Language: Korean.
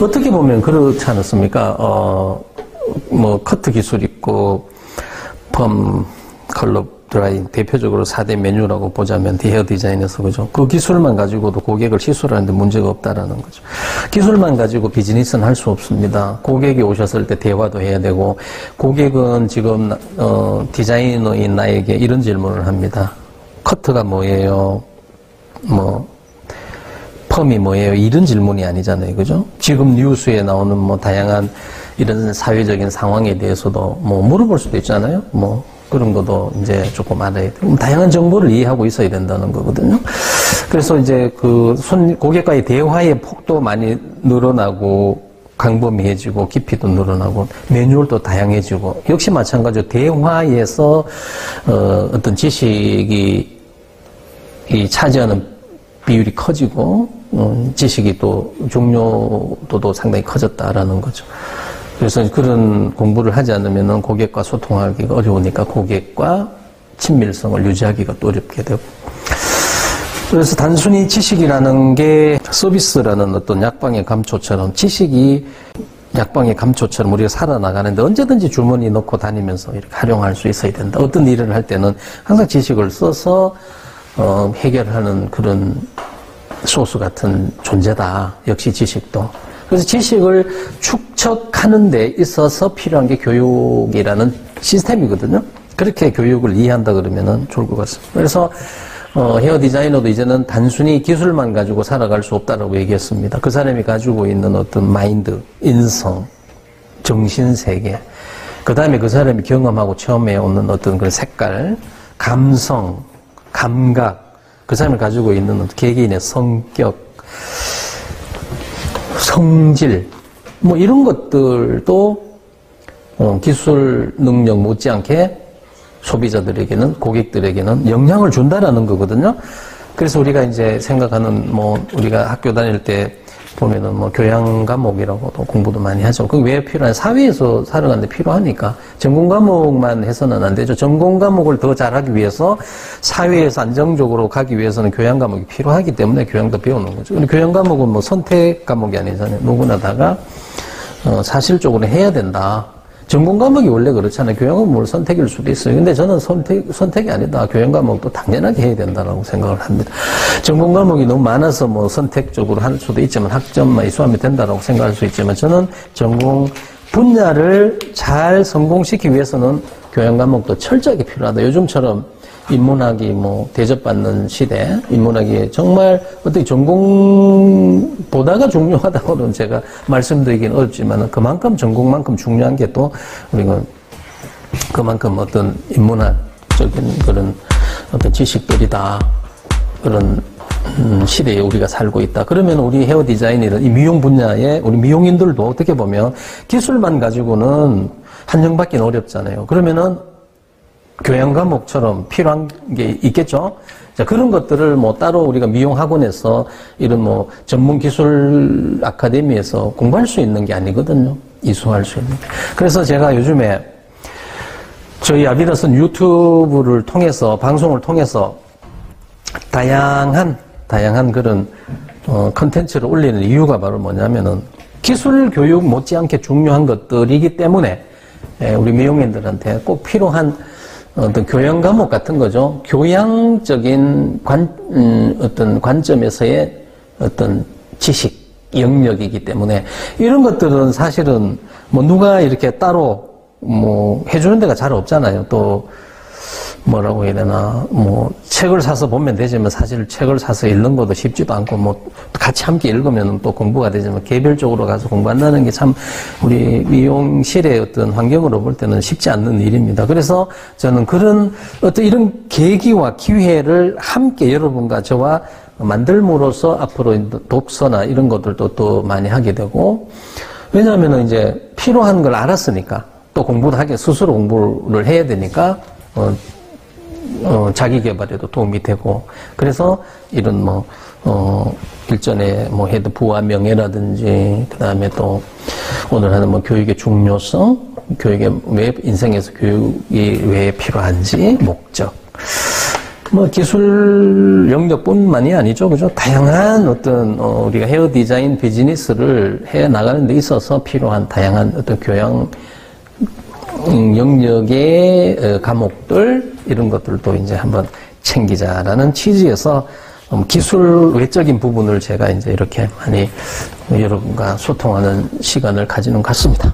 어떻게 보면 그렇지 않았습니까? 뭐 커트 기술 있고 펌, 컬러, 드라이 대표적으로 4대 메뉴라고 보자면 헤어 디자인에서 그죠? 그 기술만 가지고도 고객을 시술하는데 문제가 없다라는 거죠. 기술만 가지고 비즈니스는 할 수 없습니다. 고객이 오셨을 때 대화도 해야 되고 고객은 지금 디자이너인 나에게 이런 질문을 합니다. 커트가 뭐예요? 뭐 펌이 뭐예요? 이런 질문이 아니잖아요. 그죠? 지금 뉴스에 나오는 뭐 다양한 이런 사회적인 상황에 대해서도 뭐 물어볼 수도 있잖아요. 뭐 그런 것도 이제 조금 알아야 돼요. 다양한 정보를 이해하고 있어야 된다는 거거든요. 그래서 이제 그 고객과의 대화의 폭도 많이 늘어나고 광범위해지고 깊이도 늘어나고 매뉴얼도 다양해지고 역시 마찬가지로 대화에서 어떤 지식이 차지하는 비율이 커지고 지식이 또 중요도도 상당히 커졌다라는 거죠. 그래서 그런 공부를 하지 않으면 고객과 소통하기가 어려우니까 고객과 친밀성을 유지하기가 또 어렵게 되고. 그래서 단순히 지식이라는 게 서비스라는 어떤 약방의 감초처럼 지식이 약방의 감초처럼 우리가 살아나가는데 언제든지 주머니 넣고 다니면서 이렇게 활용할 수 있어야 된다. 어떤 일을 할 때는 항상 지식을 써서 해결하는 그런 소스 같은 존재다. 역시 지식도. 그래서 지식을 축적하는 데 있어서 필요한 게 교육이라는 시스템이거든요. 그렇게 교육을 이해한다 그러면 좋을 것 같습니다. 그래서 헤어 디자이너도 이제는 단순히 기술만 가지고 살아갈 수 없다라고 얘기했습니다. 그 사람이 가지고 있는 어떤 마인드, 인성, 정신세계, 그 다음에 그 사람이 경험하고 체험해 오는 어떤 그런 색깔, 감성, 감각, 그 사람이 가지고 있는 어떤 개개인의 성격, 성질, 뭐 이런 것들도 기술 능력 못지않게 소비자들에게는, 고객들에게는 영향을 준다라는 거거든요. 그래서 우리가 이제 생각하는 우리가 학교 다닐 때 보면은 교양 과목이라고도 공부도 많이 하죠. 그게 왜 필요한? 사회에서 살아가는데 필요하니까. 전공 과목만 해서는 안 되죠. 전공 과목을 더 잘하기 위해서 사회에서 안정적으로 가기 위해서는 교양 과목이 필요하기 때문에 교양도 배우는 거죠. 근데 교양 과목은 선택 과목이 아니잖아요. 누구나 다가 사실적으로 해야 된다. 전공 과목이 원래 그렇잖아요. 교양은 뭘 선택일 수도 있어요. 근데 저는 선택이 아니다. 교양 과목도 당연하게 해야 된다라고 생각을 합니다. 전공 과목이 너무 많아서 선택적으로 할 수도 있지만 학점만 이수하면 된다라고 생각할 수 있지만 저는 전공 분야를 잘 성공시키기 위해서는 교양 과목도 철저하게 필요하다. 요즘처럼 인문학이 대접받는 시대, 인문학이 정말 어떻게 전공보다가 중요하다고는 제가 말씀드리기는 어렵지만 그만큼 전공만큼 중요한 게 또 우리가 그만큼 어떤 인문학적인 그런 어떤 지식들이다. 그런 시대에 우리가 살고 있다. 그러면 우리 헤어 디자인이든 이 미용 분야에 우리 미용인들도 어떻게 보면 기술만 가지고는 한정받기는 어렵잖아요. 그러면은 교양 과목처럼 필요한 게 있겠죠? 자, 그런 것들을 따로 우리가 미용 학원에서 이런 전문 기술 아카데미에서 공부할 수 있는 게 아니거든요. 이수할 수 있는 게. 그래서 제가 요즘에 저희 아비더슨 유튜브를 통해서, 방송을 통해서 다양한 그런 컨텐츠를 올리는 이유가 바로 뭐냐면은 기술 교육 못지않게 중요한 것들이기 때문에 우리 미용인들한테 꼭 필요한 어떤 교양 과목 같은 거죠. 교양적인 어떤 관점에서의 어떤 지식, 영역이기 때문에 이런 것들은 사실은 누가 이렇게 따로 해주는 데가 잘 없잖아요. 또 뭐라고 해야 되나, 책을 사서 보면 되지만 사실 책을 사서 읽는 것도 쉽지도 않고, 같이 함께 읽으면 또 공부가 되지만 개별적으로 가서 공부한다는 게 참 우리 미용실의 어떤 환경으로 볼 때는 쉽지 않는 일입니다. 그래서 저는 그런 어떤 이런 계기와 기회를 함께 여러분과 저와 만들므로써 앞으로 독서나 이런 것들도 또 많이 하게 되고, 왜냐하면 이제 필요한 걸 알았으니까 또 공부도 하게 스스로 공부를 해야 되니까, 자기 개발에도 도움이 되고, 그래서 이런 일전에 해도 부와 명예라든지, 그 다음에 또 오늘 하는 교육의 중요성, 교육의 왜 인생에서 교육이 왜 필요한지, 목적, 뭐 기술 영역뿐만이 아니죠, 그죠? 다양한 어떤 우리가 헤어 디자인 비즈니스를 해 나가는 데 있어서 필요한 다양한 어떤 교양 영역의 과목들 이런 것들도 이제 한번 챙기자라는 취지에서 기술 외적인 부분을 제가 이제 이렇게 많이 여러분과 소통하는 시간을 가지는 것 같습니다.